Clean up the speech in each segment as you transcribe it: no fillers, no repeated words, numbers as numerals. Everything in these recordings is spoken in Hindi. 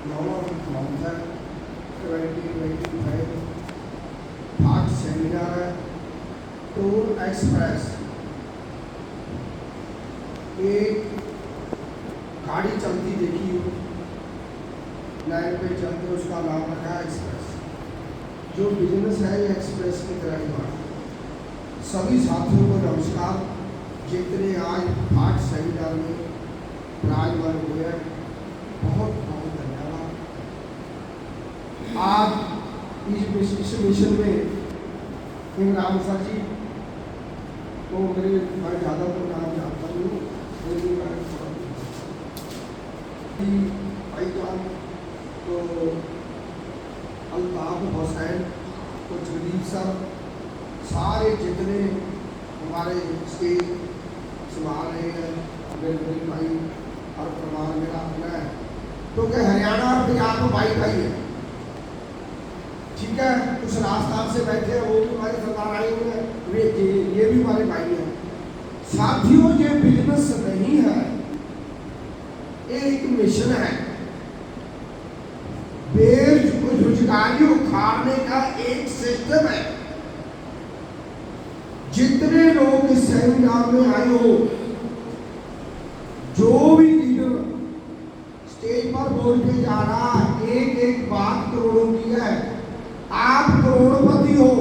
नवंबर 2025 फास्ट सेमिनार है। टूर एक्सप्रेस एक गाड़ी चलती देखी हो, लाइन पे चलते, उसका नाम रखा है एक्सप्रेस। जो बिजनेस है ये एक्सप्रेस की तरह ही बढ़ा। सभी साथियों को नमस्कार, जितने आज फास्ट सेमिनार में विराजमान हुए, बहुत बहुत धन्यवाद। आज इस मिशन में इमरान सर जी तो मैं ज़्यादा तो नाम जानता नहीं, भाईजान तो अल्ताफ हुसैन तो जगदीप सर, सारे जितने हमारे स्टेज संभाल रहे हैं, मेरे भाई और परिवार मेरा अपना है, तो क्या हरियाणा और पंजाब में भाई भाई है, ठीक है। उस राजस्थान से बैठे हैं, वो भी हमारे सरदार आए हुए हैं, ये भी हमारे भाई हैं। साथियों, ये बिजनेस नहीं है, एक मिशन है। बेरोजगारी उखाड़ने का एक सिस्टम है। जितने लोग इस सेमिनार में आए हो, जो भी लीडर स्टेज पर बोल के जा रहा है, एक एक बात करोड़ों की है। आप करोड़पति हो,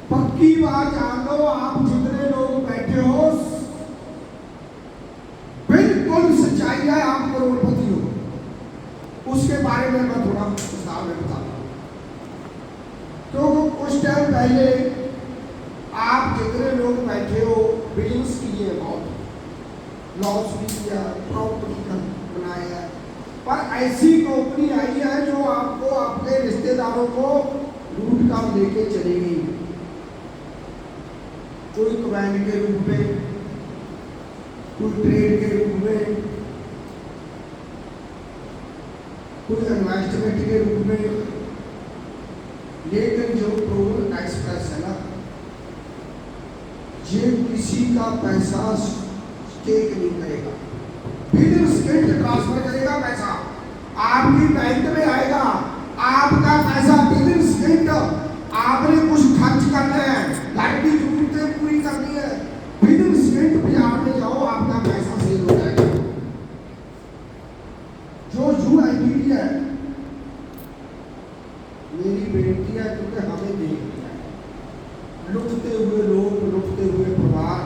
पक्की बात जान लो। आप जितने लोग बैठे हो, बिल्कुल सच्चाई है, आप करोड़पति हो। उसके बारे में मैं थोड़ा विस्तार में बताता हूँ। तो कुछ टाइम पहले आप जितने लोग बैठे हो, बिजनेस किए बहुत, लॉस भी किया, प्रॉपर्टी बनाया, पर ऐसी कंपनी आई है जो आपको आपके रिश्तेदारों को लूट कर लेके चलेगी। कोई कमांड के रूप में, कोई ट्रेड के रूप में, कोई इन्वेस्टमेंट के रूप में, लेकिन जो टूर एक्सप्रेस है ना, ये किसी का पैसा स्टेक नहीं करेगा, बिना स्टेट ट्रांसफर करेगा। पैसा आपकी बैंक में आएगा, आपका पैसा बिना स्टेट, आपने कुछ खर्च करना है, घर की जरूरतें पूरी करनी है, बिना स्टेट बाजार में जाओ, आपका पैसा सेल हो जाएगा। जो यूआईडी है, मेरी बेनती है, क्योंकि हमें देख लिया है, लुटते हुए लोग, लुटते हुए परिवार,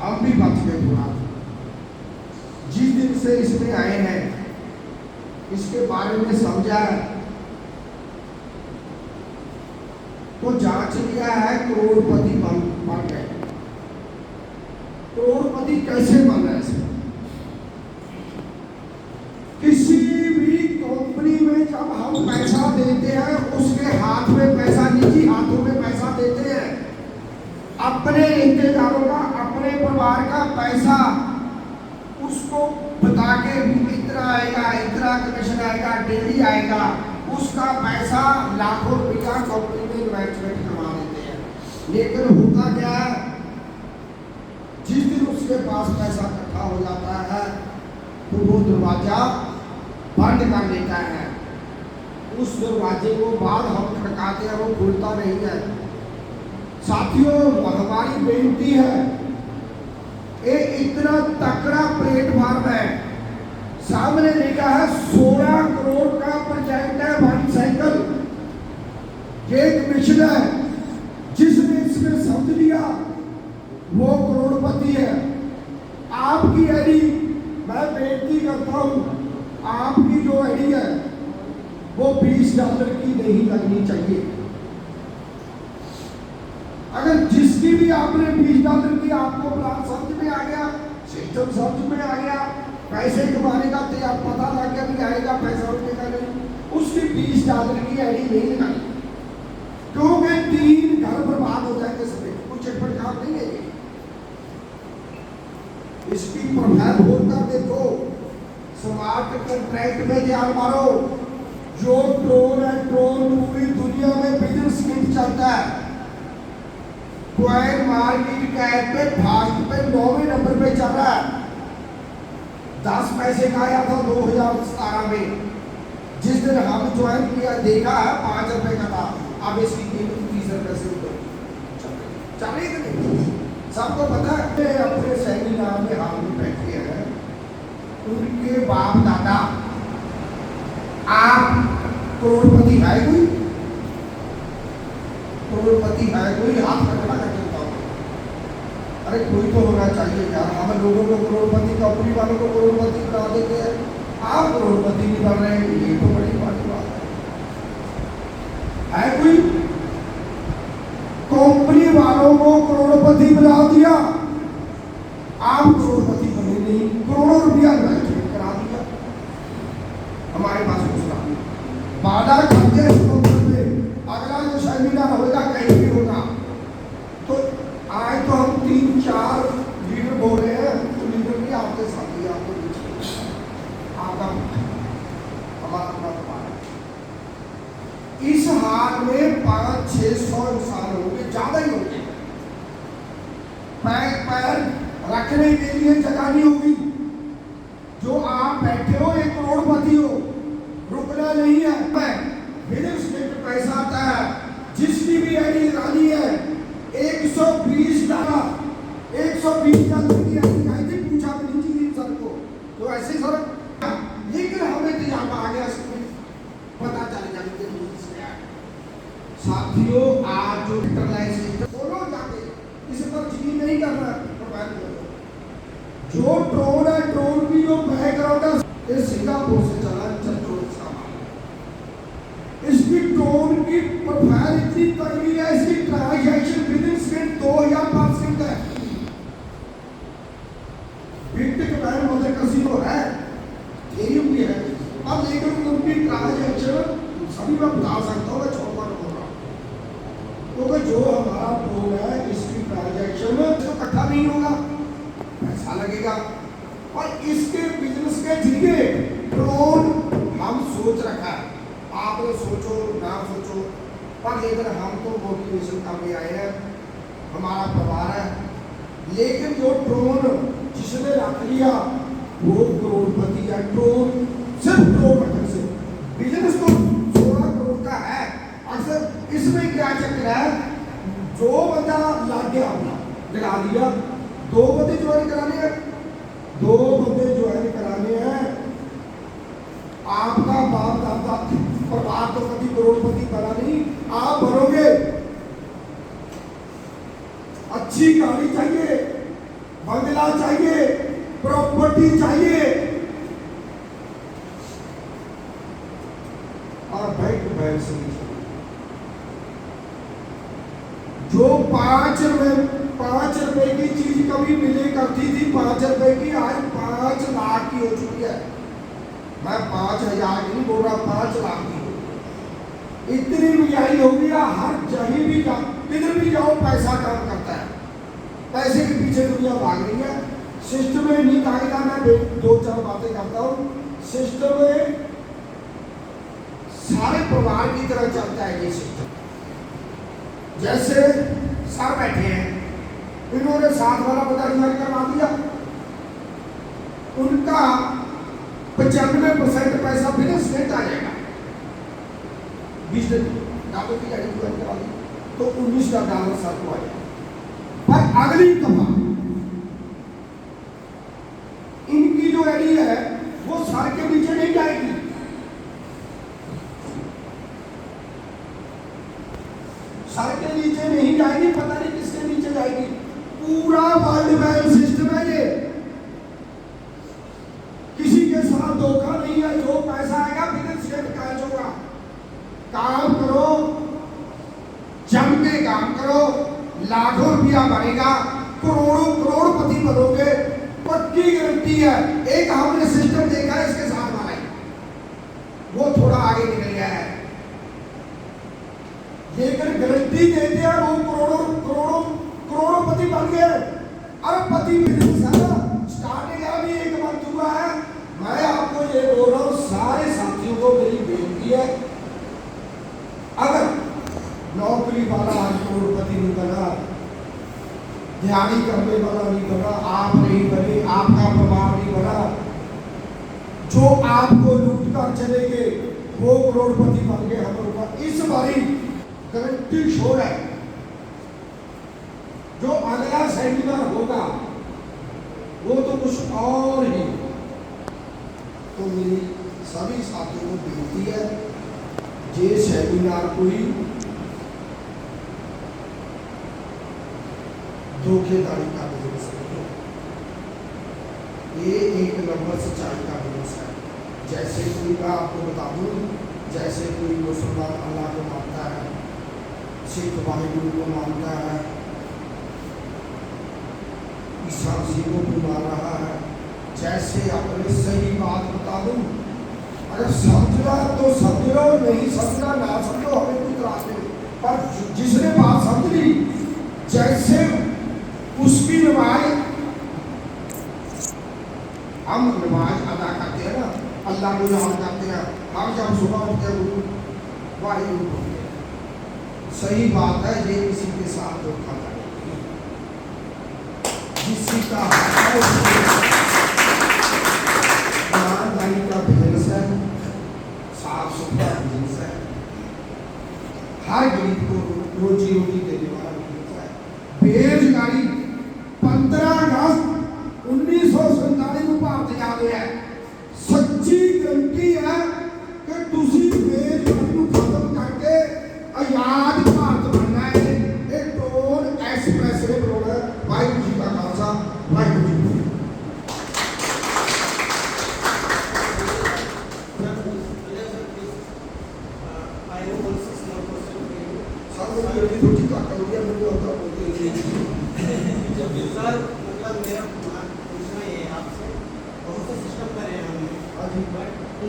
हम भी बच गए थोड़ा। जिस दिन से इसमें आए हैं, इसके बारे में समझा है, तो जांच लिया है, करोड़पति बन गए। करोड़पति कैसे बन रहे हैं? किसी भी कंपनी में जब हम पैसा देते हैं, उसके हाथ में पैसा, निजी हाथों में पैसा देते हैं, अपने रिश्तेदारों का, अपने परिवार का पैसा, उसको बता के इतना आएगा, इतना कमीशन आएगा, डेली आएगा, उसका पैसा लाखों रुपया कंपनी में इन्वेस्टमेंट करवा देते हैं। लेकिन होता क्या है, जिस दिन उसके पास पैसा इकट्ठा हो जाता है, तो वो दरवाजा बंद कर देता है। उस दरवाजे को बाद हम खटकाते हैं, वो खुलता नहीं है। साथियों, हमारी बेनती है, ये इतना तकड़ा प्लेटफॉर्म है, सामने लिखा है 16 करोड़ का प्रोजेक्ट है, बाईसाइकिल। ये एक मिशन है, जिसने इसमें समझ लिया वो करोड़पति है। आपकी आईडी, मैं बेनती करता हूं, आपकी जो आईडी है वो $20 की नहीं लगनी चाहिए। अगर जिसकी भी आपने $20 की, आपको प्लान समझ में आ गया, सिस्टम समझ में आ गया, पैसे कमाने का तो आप पता लग गया भी आएगा पैसा, उठेगा नहीं, उसकी $20 की आईडी नहीं लगानी, क्योंकि 3 घर बर्बाद हो जाएंगे सभी। कुछ चटपट काम नहीं है ये। इसकी प्रभाव होकर देखो, स्मार्ट कॉन्ट्रैक्ट में ध्यान मारो। जो ड्रोन है, ड्रोन पूरी दुनिया में बिजनेस चलता है। क्वाइन मार्केट कैप पे फास्ट पे 9वें नंबर पे चल रहा है। 10 पैसे का आया था 2017 में। जिस दिन हम ज्वाइन किया देखा है 5 रुपए का था, अब इसकी कीमत 30 रुपए से ऊपर चले कि नहीं? सबको पता है। अपने सेमिनार में हम बैठे हैं, उनके बाप दादा आप करोड़पति है कोई? करोड़पति है कोई? हाथ पकड़ा कर देता हूँ। अरे कोई तो होना चाहिए यार। हम लोगों को करोड़पति, कंपनी वालों को करोड़पति बना देते हैं, आप करोड़पति नहीं बन रहे हैं, ये तो बड़ी बात है। कोई कंपनी वालों को करोड़पति बना दिया, आप करोड़पति बने नहीं, करोड़ों रुपया इन्वेस्टमेंट करा दिया। हमारे पास कुछ ना वादा करते हैं में अगला जो सेमिनार होगा कहीं भी होगा, तो आज तो हम 3-4 लीडर बोल रहे हैं, तो लीडर भी आपके साथ ही आपको आपका हमारा इस हाल में 500-600 इंसान होंगे, ज्यादा ही होंगे। पैर रखने के लिए जगह नहीं होगी। जो आप बैठे हो एक करोड़पति हो, रुकना नहीं है। बिजनेस में पैसा आता है, जिसकी भी आईडी लगानी है 120 डॉलर, 120 डॉलर की आईडी आई थी, पूछा भी नहीं थी सर को, तो ऐसे सर, लेकिन हमें तो यहाँ आ गया, पता चल जाए साथियों। आज जो बोलो जाके इस पर यकीन नहीं करना, जो ड्रोन है, ड्रोन की जो बैकग्राउंड है ये सिंगापुर से चला, इसकी ड्रोन की प्रोफाइल इतनी तगड़ी है, इसकी transaction with in second 2005 second है। बिटकॉइन मतलब किसी को है, एरियम भी है, अब लेकिन उनकी ट्रांजैक्शन सभी मैं बता सकता हूँ, मैं छोटा बोल रहा हूँ, क्योंकि जो हमारा ड्रोन है इसकी ट्रांजैक्शन तो इकट्ठा नहीं होगा, पैसा लगेगा। और इसके बिजनेस के जरिए ड्रोन हम सोच रखा है, आप लोग सोचो ना सोचो, पर लेकिन हम तो मोटिवेशन का भी आए हैं, हमारा परिवार है। लेकिन जो ड्रोन जिसने रख लिया वो करोड़पति है। ड्रोन सिर्फ ड्रोन रखने से बिजनेस तो 16 करोड़ का है। अक्सर इसमें क्या चक्कर है, जो बंदा लग गया अपना लगा दिया, 2 बंदे ज्वाइन कराने हैं, 2 बंदे ज्वाइन कराने हैं। आपका बाप दादा परिवार तो कभी करोड़पति बना नहीं, आप बनोगे। अच्छी गाड़ी चाहिए, बंगला चाहिए, प्रॉपर्टी चाहिए और बैंक बैलेंस जो 5 रुपए की चीज कभी मिले करती थी 5 रुपए की, आज 5 लाख की हो चुकी है। मैं 5000 नहीं बोल रहा, 5 लाख की हो। इतनी महंगाई हो गई, हर जगह भी जाओ, किधर भी जाओ पैसा काम करता है, पैसे के पीछे दुनिया भाग रही है। सिस्टम में नहीं भागता। मैं 2-4 बातें करता हूँ। सिस्टम में सारे परिवार की तरह चलता है ये सिस्टम। जैसे सर बैठे हैं, इन्होंने 7 वाला बता करवा दिया, उनका 95% पैसा बिजनेस नेट आ जाएगा। 20 दिन डॉलर की गाड़ी ज्वाइन करा दी तो 19 डॉलर सर को आ जाएगा। पर अगली दफा इनकी जो आईडी है वो सर के नीचे नहीं जाएगी, सर के नीचे नहीं जाएगी, पता नहीं किसके नीचे जाएगी। पूरा वर्ल्ड बैंक सिस्टम है ये, किसी के साथ धोखा नहीं है। जो पैसा आएगा बिजनेस सेट कैच होगा। काम करो, जम के काम करो, लाखों रुपया बनेगा, करोड़पति बनोगे, पक्की गारंटी है। एक हमने सिस्टम देखा है इसके साथ वाला ही, वो थोड़ा आगे निकल गया है, लेकिन गारंटी देते हैं वो करोड़पति बन गए, अरबपति बिजनेस है ना। स्टार्टिंग अभी 1 मंथ हुआ है। मैं आपको ये बोल रहा हूँ, सारे साथियों को मेरी बेनती है, अगर नौकरी वाला आज करोड़पति नहीं बना, दिहाड़ी करने वाला नहीं बना, आप नहीं बने, आपका परिवार नहीं बना, जो आपको लूट कर चले गए वो करोड़पति बन गए हम लोग का इस बारी गारंटी शोर है। जो अगला सेमिनार होगा वो तो कुछ और ही। तो मेरी सभी साथियों को बेनती है, ये सेमिनार कोई धोखेधाड़ी का बिजनेस नहीं है, ये एक नंबर सच्चाई का बिजनेस है। जैसे कोई, मैं आपको बता दूं, जैसे कोई मुसलमान अल्लाह को मानता है, सिख वाहिगुरु को मानता है, ईसा मसीह को भी मान रहा है, जैसे अपने सही बात बता दूं, अगर समझना तो समझ लो, नहीं समझना ना समझो, हमें कोई इतराज नहीं। पर जिसने बात समझ ली, जैसे उसकी नमाज, हम नमाज अदा करते हैं ना, अल्लाह को याद करते हैं, हम जब सुबह उठते हैं वाहिगुरु बोलते हैं, सही बात है, ये किसी के साथ धोखा नहीं, किसी का ईमानदारी का बिजनेस है, साफ सुथरा बिजनेस है, हर गरीब को रोजी रोटी देने वाला बिजनेस है। बेरोजगारी 15 अगस्त 1947 को भारत याद है, सच्ची गारंटी है कि तुसी बेरोजगारी को खत्म करके आजाद भारत बनना है। एक टोल एक्सप्रेस वे बनाना है। वाहिगुरू जी का खालसा, वाहिगुरू जी की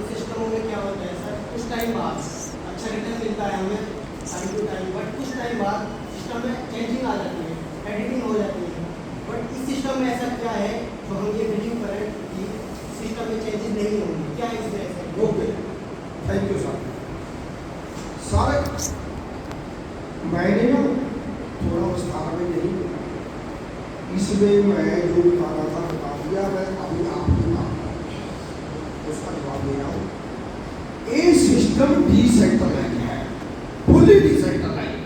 सिस्टमों में क्या होता है सर, कुछ टाइम बाद अच्छा रिटर्न मिलता है हमें टाइम टू टाइम, बट कुछ टाइम बाद सिस्टम में चेंजिंग आ जाती है, एडिटिंग हो जाती है। बट इस सिस्टम में ऐसा क्या है जो हम ये बिलीव करें कि सिस्टम में चेंजेस नहीं होंगे, क्या इसमें ऐसा? Okay, thank you sir. Sir मैंने ना थोड़ा विस्तार में नहीं, इसमें मैं जो बताना था बता दिया। मैं अभी आपकी बात उसका जवाब दे रहा हूँ। ये सिस्टम डिसेंट्रलाइज्ड है, फुली डिसेंट्रलाइज्ड।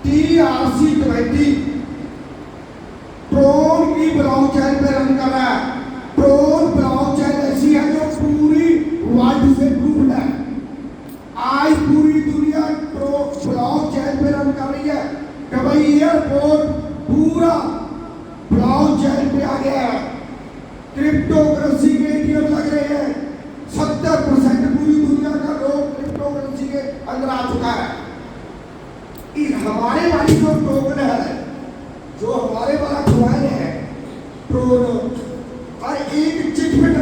TRC-20 ट्रोन की ब्लॉकचेन पे रन कर रहा है। ट्रोन ब्लॉकचेन ऐसी है जो पूरी वर्ल्ड से प्रूव्ड है। आज पूरी दुनिया ब्लॉकचेन पे रन कर रही है। दुबई एयरपोर्ट पूरा ब्लॉकचेन पे आ गया है। क्रिप्टोकरेंसी के एटीएम लग रहे हैं। 70% पूरी दुनिया का लोग क्रिप्टोकरेंसी के अंदर आ चुका है। हमारे वाली जो टोकन है, जो हमारे वाला कॉइन है ट्रोन, और एक चिटफिट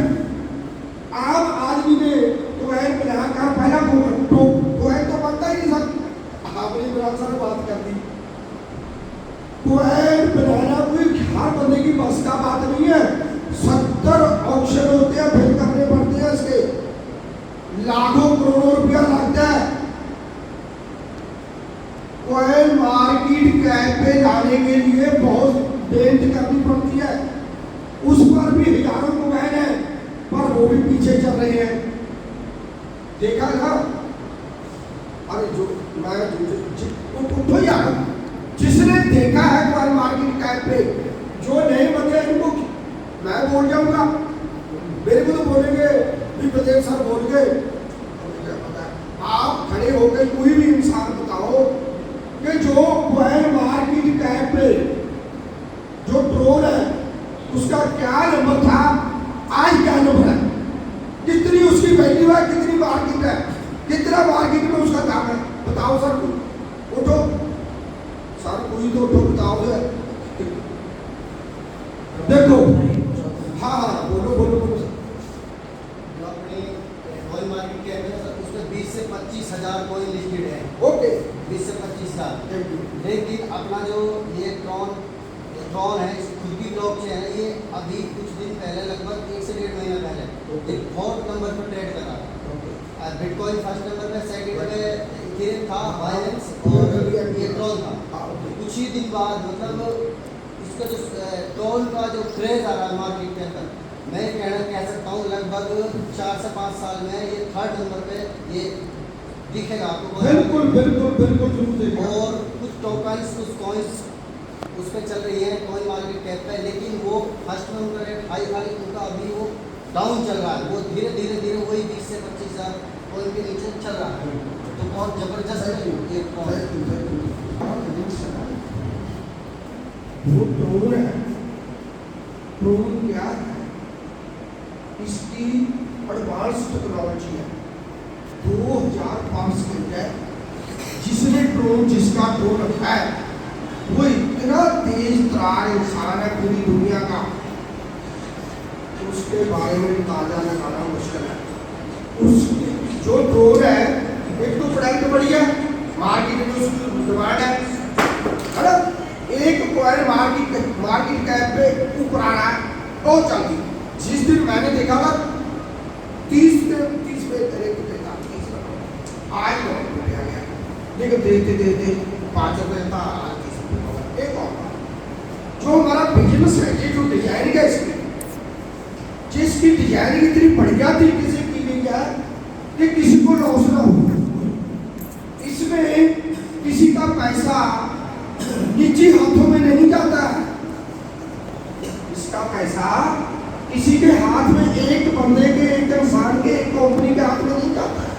आम आदमी ने कॉइन बनाकर पहला कॉइन तो बनता ही नहीं सर। आपने इमरान साहब बात कर दी, कॉइन बनाना कोई हर बंदे की बस का बात नहीं है। 70 ऑप्शन होते हैं, फिल करने पड़ते हैं, इसके लाखों करोड़ों रुपया लगता है। कॉइन मार्केट कैप पे लाने के लिए बहुत मेहनत करनी पड़ती है। उस पर भी हजारों कॉइन है, पर वो भी पीछे चल रहे हैं। देखा ना, अरे जो मैं उठो यार, जिसने देखा है कॉइन मार्केट कैप पे, जो नए बंदे हैं इनको मैं बोल जाऊंगा, मेरे को तो बोलेंगे भी प्रदेश सर बोल गए। आप खड़े होकर कोई भी इंसान बताओ कि जो कॉइन मार्केट कैप पे जो ट्रोन है उसका क्या नंबर था, आज क्या नंबर है, कितनी उसकी वैल्यू है, कितनी मार्केट है, कितना मार्केट में उसका दाम है, बताओ सर। उठो सर, कोई तो उठो, बताओ सर। देखो, हाँ बोलो बोलो बोलो। जो अपने कॉइन मार्केट के अंदर उसमें 20 से 25 हजार कॉइन लिस्टेड है। ओके, 20 से 25 हजार। लेकिन अपना जो ये ट्रॉन है, खुद की ब्लॉकचेन है, ये अभी कुछ दिन पहले, लगभग 1 से 1.5 महीना पहले एक 4th नंबर पर ट्रेड करा। बिटकॉइन फर्स्ट नंबर पे, सेकंड पे इथेरियम था, बाइनेंस और ये ट्रॉन था। कुछ ही दिन बाद, मतलब इसका जो ड्रोन का जो क्रेज आ रहा है मार्केट के अंदर, मैं कह सकता हूँ लगभग 4 से 5 साल में ये 3rd नंबर पे ये दिखेगा आपको। बिल्कुल बिल्कुल बिल्कुल जरूर देखेगा। और कुछ टोकन्स, कुछ कॉइन्स उस पर चल रही है कॉइन मार्केट कैप पे, लेकिन वो फर्स्ट में उनका रेट हाई था, उनका अभी वो डाउन चल रहा है। वो धीरे धीरे वही 20 से 25 हज़ार कॉइन के नीचे चल रहा है। तो बहुत ज़बरदस्त है ये कॉइन। वो ड्रोन है, ड्रोन क्या है, इसकी एडवांस टेक्नोलॉजी है। 2005 के अंदर जिसका ड्रोन है वो इतना तेज तरार इंसान है पूरी दुनिया का, उसके बारे में ताजा लगाना मुश्किल है। उसके जो ड्रोन है, एक तो प्राइस बढ़िया, मार्केट में उसकी डिमांड है ना। एक कॉइन मार्केट कैप पे ऊपर आ रहा है, बहुत जल्दी। जिस दिन मैंने देखा था 30 पे देखा, 30 आज बहुत बढ़िया गया, लेकिन देखते 5 रुपये था, आज 30 रुपये होगा। एक और जो हमारा बिजनेस है, ये जो डिजाइनिंग है इसकी, जिसकी डिजाइनिंग इतनी बढ़िया तरीके से की गई है कि किसी को लॉस ना हो। इसमें किसी का पैसा निजी हाथों में नहीं जाता है, इसका पैसा किसी के हाथ में, एक बंदे के, एक इंसान के, एक कंपनी के हाथ में नहीं जाता है।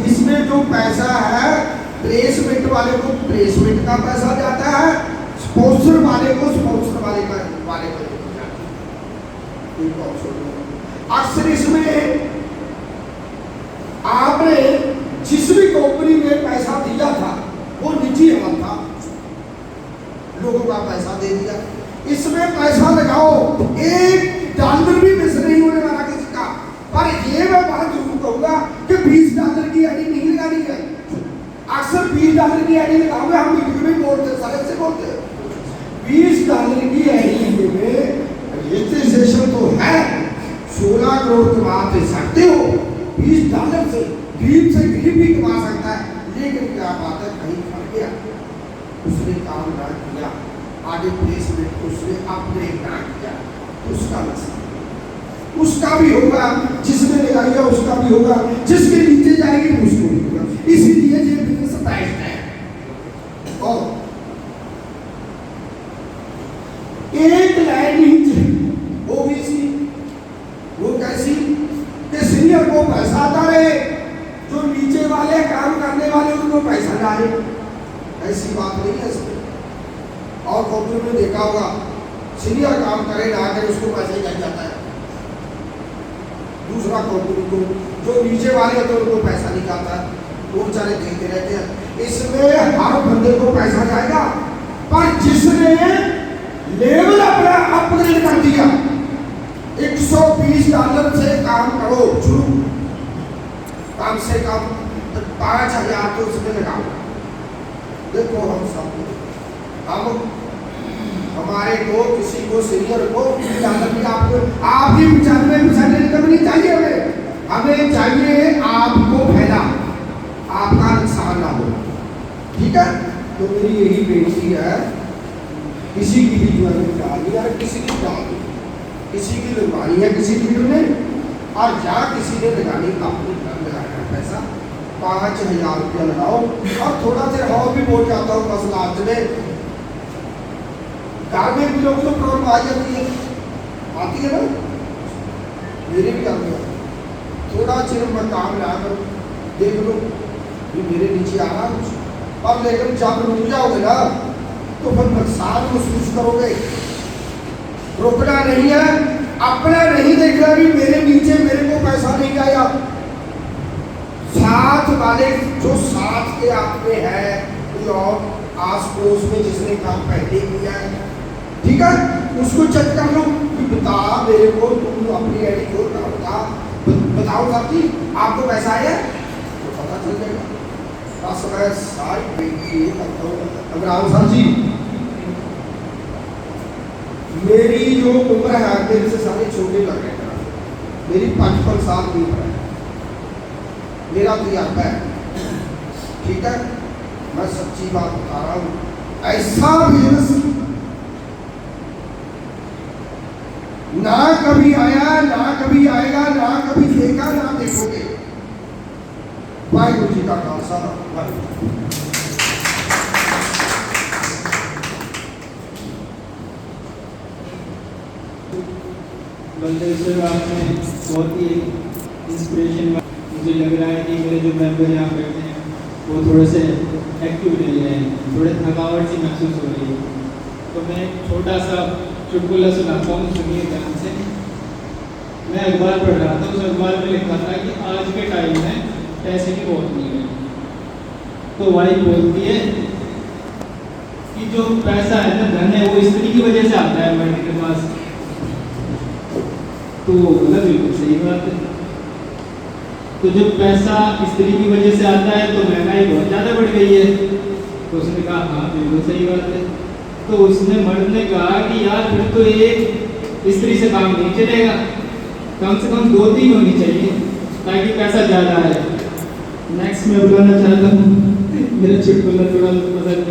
इसमें जो पैसा है, प्लेसमेंट वाले को प्लेसमेंट का पैसा जाता है, स्पॉन्सर वाले को स्पॉन्सर वाले को जाता है। अक्सर इसमें आपने जिस भी कंपनी में पैसा दिया था वो निजी हाथ था, लोगों का पैसा दे दिया। इसमें पैसा लगाओ, $1 भी मिस नहीं होने वाला किसी का। पर ये मैं बात जरूर कहूंगा कि $20 की आईडी नहीं लगानी है। अक्सर $20 की आईडी लगाओगे, हम मीटिंग में बोलते, सारे से बोलते, $20 की आईडी में रजिस्ट्रेशन तो है, 16 करोड़ कमा सकते हो। $20 से गरीब भी कमा सकता है, लेकिन क्या बात है, कहीं फट गया, उसने काम ना किया, आगे प्लेसमेंट उसने अपग्रेड ना किया, उसका नुकसान, उसका भी होगा, जिसने लगाया उसका भी होगा, जिसके नीचे जाएगी उसको भी होगा। इसीलिए ये बिजनेस बेस्ट है। और एक लाइन नीचे वो भी सी, वो कैसी कि सीनियर को पैसा आता रहे, जो नीचे वाले काम करने वाले उनको पैसा ना आए, ऐसी बात नहीं है इसमें। और कंपनी में देखा होगा, सीनियर काम करे ना करे उसको पैसा ही जाता है, दूसरा कंपनी को जो नीचे वाले होते हैं उनको पैसा नहीं जाता है, वो बेचारे देखते रहते हैं। इसमें हर बंदे को पैसा जाएगा, पर जिसने लेवल अपना अपग्रेड कर दिया, $120 से काम करो शुरू, कम से कम 5,000 तो उसमें लगाओ। देखो हम हमारे को किसी को सीनियर को आपको आपकी 95% इनकम नहीं चाहिए, हमें चाहिए आपको फायदा, आपका नुकसान ना हो, ठीक है। तो मेरी यही बेनती है, किसी की भी ज्वेलरी डालनी है, किसी की डालनी, किसी की लगवानी है किसी वीडियो ने, और जहाँ किसी ने लगानी अपनी लगाना है पैसा, 5,000 रुपया लगाओ। और थोड़ा देर और भी बोल जाता हूँ, बस लास्ट में घर में भी लोग तो प्रॉब्लम आ जाती है, आती है ना, मेरे भी आती है। थोड़ा चिर मैं काम ला कर देख लो भी मेरे नीचे आ रहा कुछ, और लेकिन जब रुक जाओगे ना तो फिर नुकसान महसूस करोगे। रुकना नहीं है, अपना नहीं देखना कि मेरे नीचे मेरे को पैसा नहीं आया, साथ वाले जो साथ के आप में है, कोई और आस पड़ोस में जिसने काम पहले किया है, ठीक है, उसको चेक कर लो कि बता मेरे को, तुम अपनी आईडी खोल कर बताओ साहब जी आपको पैसा आया, तो पता चल जाएगा। बस मैं सारी बेटी ये करता हूँ, अमरान साहब जी मेरी जो उम्र है मेरे से सारे छोटे लग रहे हैं, मेरी 55 साल की उम्र है, मेरा तजुर्बा है, ठीक है, मैं सच्ची बात बता रहा हूँ। ऐसा बिजनेस ना कभी आया, ना कभी आएगा, ना कभी देखा, ना देखोगे। वाहिगुरु जी का खालसा, वाहिगुरू। बलदेव आपने बहुत ही इंस्पिरेशन, मुझे लग रहा है कि मेरे जो मेंबर यहाँ बैठे हैं वो थोड़े से एक्टिव नहीं हैं, थोड़े थकावट सी महसूस हो रही है। तो मैं छोटा सा चुटकुला सुनाता हूँ, सुनिए ध्यान से। मैं अखबार पढ़ रहा था, उस अखबार में लिखा था कि आज के टाइम में पैसे की बहुत नहीं है। तो वाइफ बोलती है कि जो पैसा है ना, धन है, वो स्त्री की वजह से आता है मर्द के पास। तो वो बोला बिल्कुल सही बात है। तो जब पैसा स्त्री की वजह से आता है तो महंगाई बहुत ज़्यादा बढ़ गई है। तो उसने कहा हाँ बिल्कुल सही बात है। तो उसने मर्द ने कहा कि यार फिर तो एक स्त्री से काम नहीं चलेगा, कम से कम 2-3 होनी चाहिए ताकि पैसा ज़्यादा आए। नेक्स्ट मैं बुलाना चाहता हूँ, मेरा चुटकुला थोड़ा पसंद